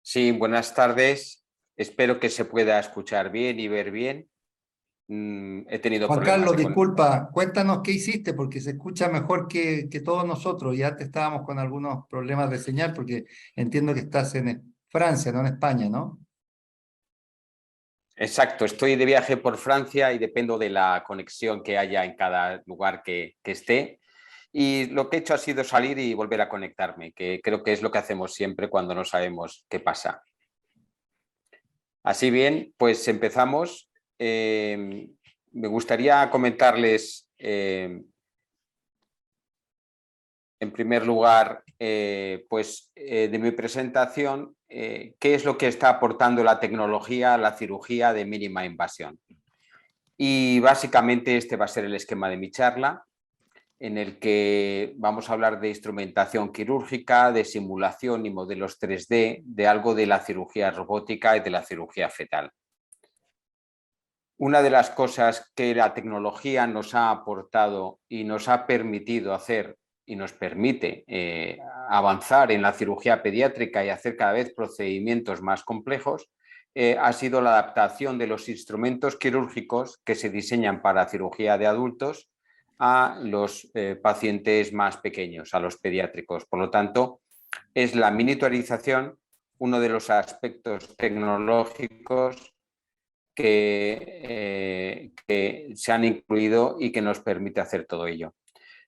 Sí, buenas tardes. Espero que se pueda escuchar bien y ver bien. He tenido Juan problemas Carlos, con... disculpa, cuéntanos qué hiciste porque se escucha mejor que todos nosotros. Ya te estábamos con algunos problemas de señal porque entiendo que estás en Francia, no en España, ¿no? Exacto, estoy de viaje por Francia y dependo de la conexión que haya en cada lugar que esté. Y lo que he hecho ha sido salir y volver a conectarme, que creo que es lo que hacemos siempre cuando no sabemos qué pasa. Así bien, pues empezamos. Me gustaría comentarles en primer lugar, de mi presentación, qué es lo que está aportando la tecnología a la cirugía de mínima invasión. Y básicamente este va a ser el esquema de mi charla, en el que vamos a hablar de instrumentación quirúrgica, de simulación y modelos 3D, de algo de la cirugía robótica y de la cirugía fetal. Una de las cosas que la tecnología nos ha aportado y nos ha permitido hacer y nos permite avanzar en la cirugía pediátrica y hacer cada vez procedimientos más complejos ha sido la adaptación de los instrumentos quirúrgicos que se diseñan para cirugía de adultos a los pacientes más pequeños, a los pediátricos. Por lo tanto, es la miniaturización uno de los aspectos tecnológicos que se han incluido y que nos permite hacer todo ello.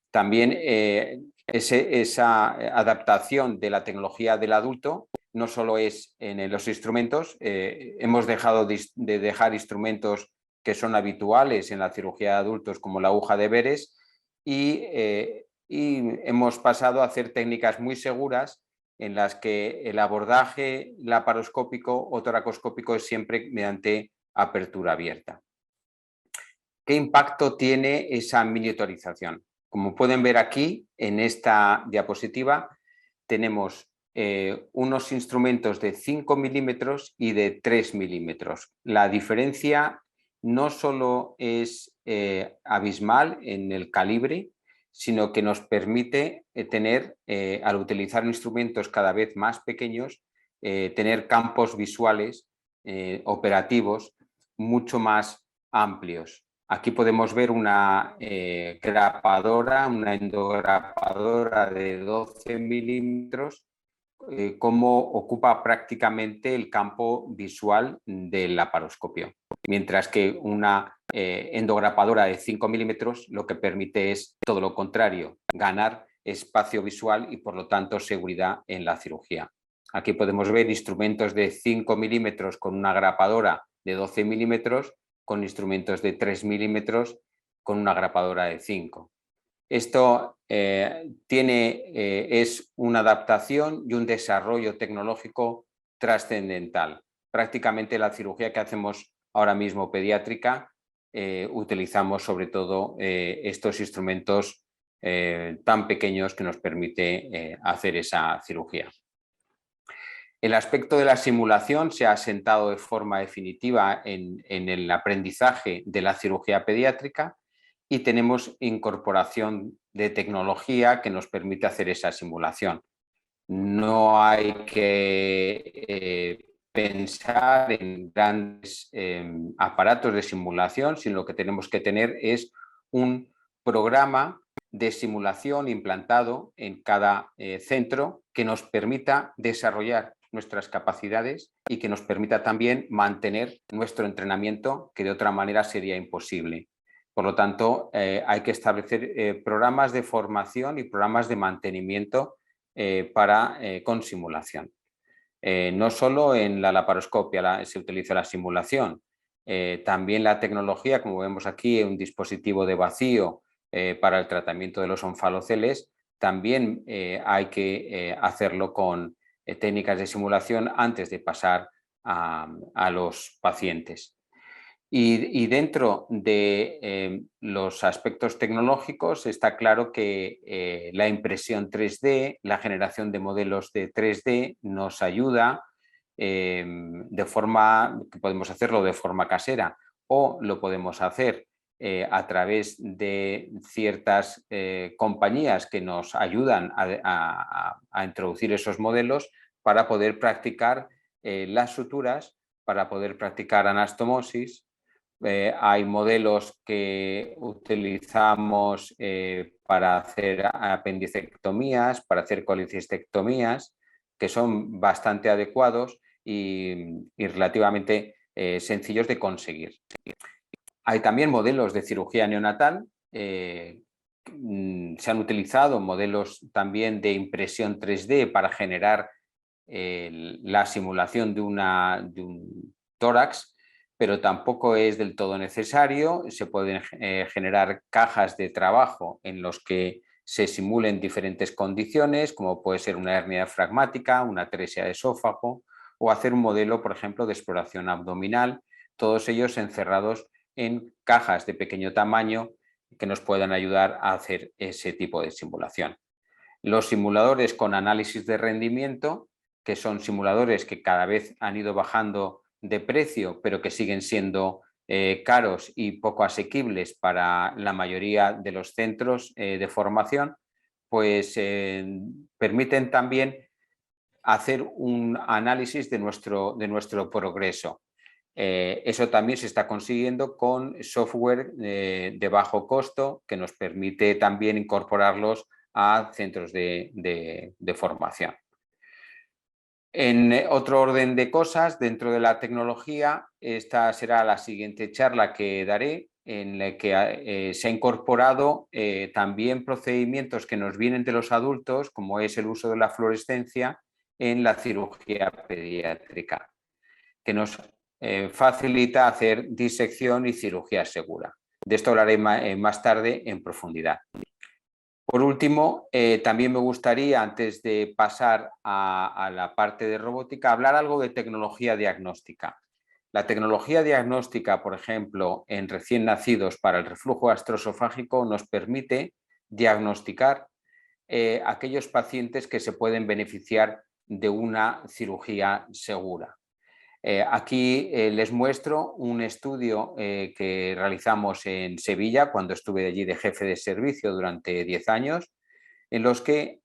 También esa adaptación de la tecnología del adulto no solo es en los instrumentos, hemos dejado de dejar instrumentos que son habituales en la cirugía de adultos como la aguja de Veres y hemos pasado a hacer técnicas muy seguras en las que el abordaje laparoscópico o toracoscópico es siempre mediante apertura abierta. ¿Qué impacto tiene esa miniaturización? Como pueden ver aquí en esta diapositiva, tenemos unos instrumentos de 5 milímetros y de 3 milímetros. La diferencia no solo es abismal en el calibre, sino que nos permite tener, al utilizar instrumentos cada vez más pequeños, tener campos visuales operativos mucho más amplios. Aquí podemos ver una grapadora, una endograpadora de 12 milímetros, cómo ocupa prácticamente el campo visual del laparoscopio. Mientras que una endograpadora de 5 milímetros lo que permite es todo lo contrario, ganar espacio visual y por lo tanto seguridad en la cirugía. Aquí podemos ver instrumentos de 5 milímetros con una grapadora de 12 milímetros, con instrumentos de 3 milímetros con una grapadora de 5. Esto es una adaptación y un desarrollo tecnológico trascendental. Prácticamente la cirugía que hacemos ahora mismo pediátrica utilizamos sobre todo estos instrumentos tan pequeños que nos permite hacer esa cirugía. El aspecto de la simulación se ha asentado de forma definitiva en el aprendizaje de la cirugía pediátrica y tenemos incorporación de tecnología que nos permite hacer esa simulación. No hay que pensar en grandes aparatos de simulación, sino lo que tenemos que tener es un programa de simulación implantado en cada centro que nos permita desarrollar nuestras capacidades y que nos permita también mantener nuestro entrenamiento, que de otra manera sería imposible. Por lo tanto, hay que establecer programas de formación y programas de mantenimiento con simulación. No solo en la laparoscopia se utiliza la simulación, también la tecnología, como vemos aquí, un dispositivo de vacío para el tratamiento de los onfaloceles, también hay que hacerlo con técnicas de simulación antes de pasar a los pacientes. Y dentro de los aspectos tecnológicos está claro que la impresión 3D, la generación de modelos de 3D nos ayuda de forma que podemos hacerlo de forma casera o lo podemos hacer a través de ciertas compañías que nos ayudan a introducir esos modelos para poder practicar las suturas para poder practicar anastomosis. Hay modelos que utilizamos para hacer apendicectomías, para hacer colecistectomías, que son bastante adecuados y relativamente sencillos de conseguir. Hay también modelos de cirugía neonatal. Se han utilizado modelos también de impresión 3D para generar la simulación de un tórax, pero tampoco es del todo necesario. Se pueden generar cajas de trabajo en los que se simulen diferentes condiciones, como puede ser una hernia diafragmática, una atresia de esófago, o hacer un modelo, por ejemplo, de exploración abdominal, todos ellos encerrados en cajas de pequeño tamaño que nos puedan ayudar a hacer ese tipo de simulación. Los simuladores con análisis de rendimiento, que son simuladores que cada vez han ido bajando de precio, pero que siguen siendo caros y poco asequibles para la mayoría de los centros de formación, pues permiten también hacer un análisis de nuestro progreso. Eso también se está consiguiendo con software de bajo costo que nos permite también incorporarlos a centros de formación. En otro orden de cosas, dentro de la tecnología, esta será la siguiente charla que daré, en la que se ha incorporado también procedimientos que nos vienen de los adultos, como es el uso de la fluorescencia en la cirugía pediátrica, que nos facilita hacer disección y cirugía segura. De esto hablaré más tarde en profundidad. Por último, también me gustaría, antes de pasar a la parte de robótica, hablar algo de tecnología diagnóstica. La tecnología diagnóstica, por ejemplo, en recién nacidos para el reflujo gastroesofágico, nos permite diagnosticar aquellos pacientes que se pueden beneficiar de una cirugía segura. Aquí les muestro un estudio que realizamos en Sevilla cuando estuve allí de jefe de servicio durante 10 años, en los que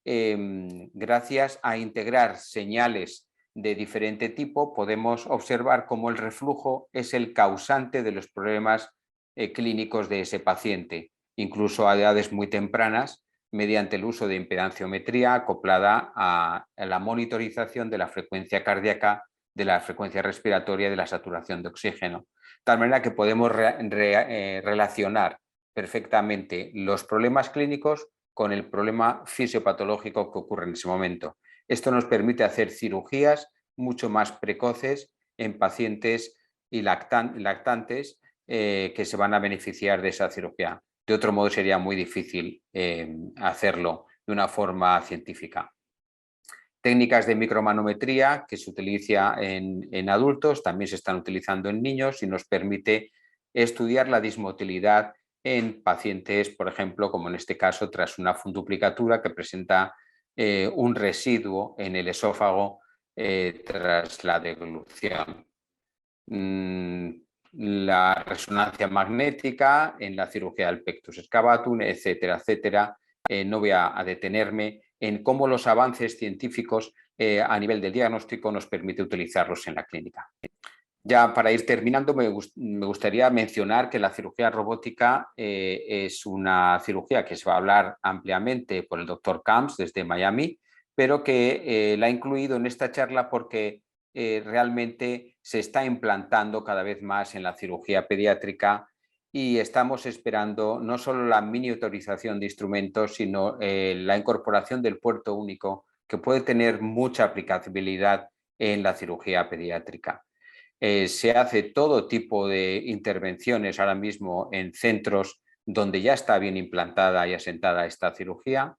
gracias a integrar señales de diferente tipo podemos observar cómo el reflujo es el causante de los problemas clínicos de ese paciente, incluso a edades muy tempranas, mediante el uso de impedanciometría acoplada a la monitorización de la frecuencia cardíaca, de la frecuencia respiratoria y de la saturación de oxígeno. De tal manera que podemos relacionar perfectamente los problemas clínicos con el problema fisiopatológico que ocurre en ese momento. Esto nos permite hacer cirugías mucho más precoces en pacientes y lactantes que se van a beneficiar de esa cirugía. De otro modo sería muy difícil hacerlo de una forma científica. Técnicas de micromanometría que se utiliza en adultos, también se están utilizando en niños y nos permite estudiar la dismotilidad en pacientes, por ejemplo, como en este caso, tras una funduplicatura que presenta un residuo en el esófago tras la deglución. La resonancia magnética en la cirugía del pectus excavatum, etcétera, etcétera. No voy a detenerme en cómo los avances científicos a nivel del diagnóstico nos permite utilizarlos en la clínica. Ya para ir terminando, me gustaría mencionar que la cirugía robótica es una cirugía que se va a hablar ampliamente por el doctor Camps desde Miami, pero que la he incluido en esta charla porque realmente se está implantando cada vez más en la cirugía pediátrica y estamos esperando no solo la miniaturización de instrumentos, sino la incorporación del puerto único, que puede tener mucha aplicabilidad en la cirugía pediátrica. Se hace todo tipo de intervenciones ahora mismo en centros donde ya está bien implantada y asentada esta cirugía.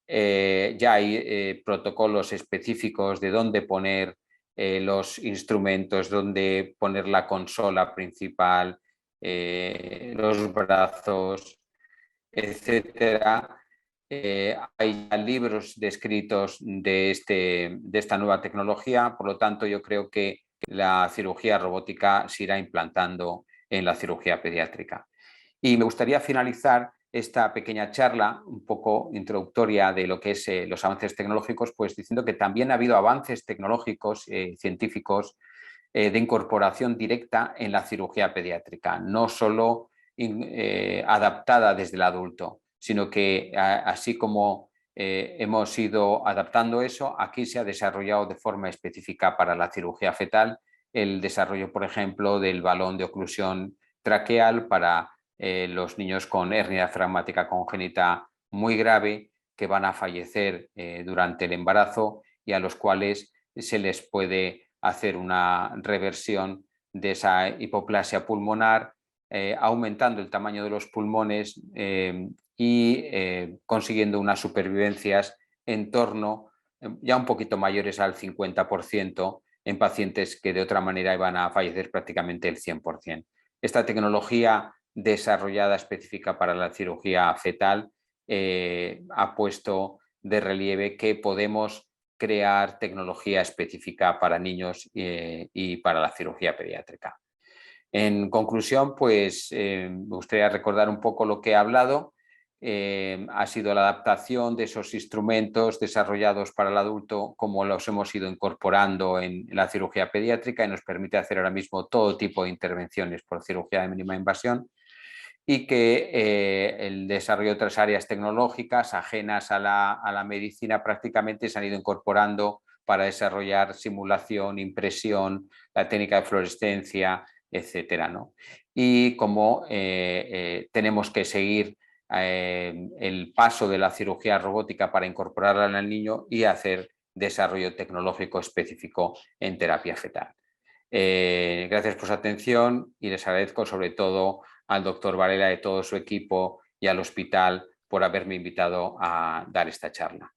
Ya hay protocolos específicos de dónde poner los instrumentos, dónde poner la consola principal, los brazos, etcétera. Hay libros descritos de esta nueva tecnología, por lo tanto yo creo que la cirugía robótica se irá implantando en la cirugía pediátrica. Y me gustaría finalizar esta pequeña charla un poco introductoria de lo que es los avances tecnológicos, pues diciendo que también ha habido avances tecnológicos, científicos, de incorporación directa en la cirugía pediátrica, no solo adaptada desde el adulto, sino que así como hemos ido adaptando eso, aquí se ha desarrollado de forma específica para la cirugía fetal el desarrollo, por ejemplo, del balón de oclusión traqueal para los niños con hernia diafragmática congénita muy grave que van a fallecer durante el embarazo y a los cuales se les puede hacer una reversión de esa hipoplasia pulmonar, aumentando el tamaño de los pulmones y consiguiendo unas supervivencias en torno, ya un poquito mayores al 50%, en pacientes que de otra manera iban a fallecer prácticamente el 100%. Esta tecnología desarrollada específica para la cirugía fetal ha puesto de relieve que podemos crear tecnología específica para niños y para la cirugía pediátrica. En conclusión, pues me gustaría recordar un poco lo que he hablado. Ha sido la adaptación de esos instrumentos desarrollados para el adulto, como los hemos ido incorporando en la cirugía pediátrica y nos permite hacer ahora mismo todo tipo de intervenciones por cirugía de mínima invasión, y que el desarrollo de otras áreas tecnológicas ajenas a la medicina prácticamente se han ido incorporando para desarrollar simulación, impresión, la técnica de fluorescencia, etcétera, ¿no? Y como tenemos que seguir el paso de la cirugía robótica para incorporarla al niño y hacer desarrollo tecnológico específico en terapia fetal. Gracias por su atención y les agradezco sobre todo al doctor Varela y todo su equipo y al hospital por haberme invitado a dar esta charla.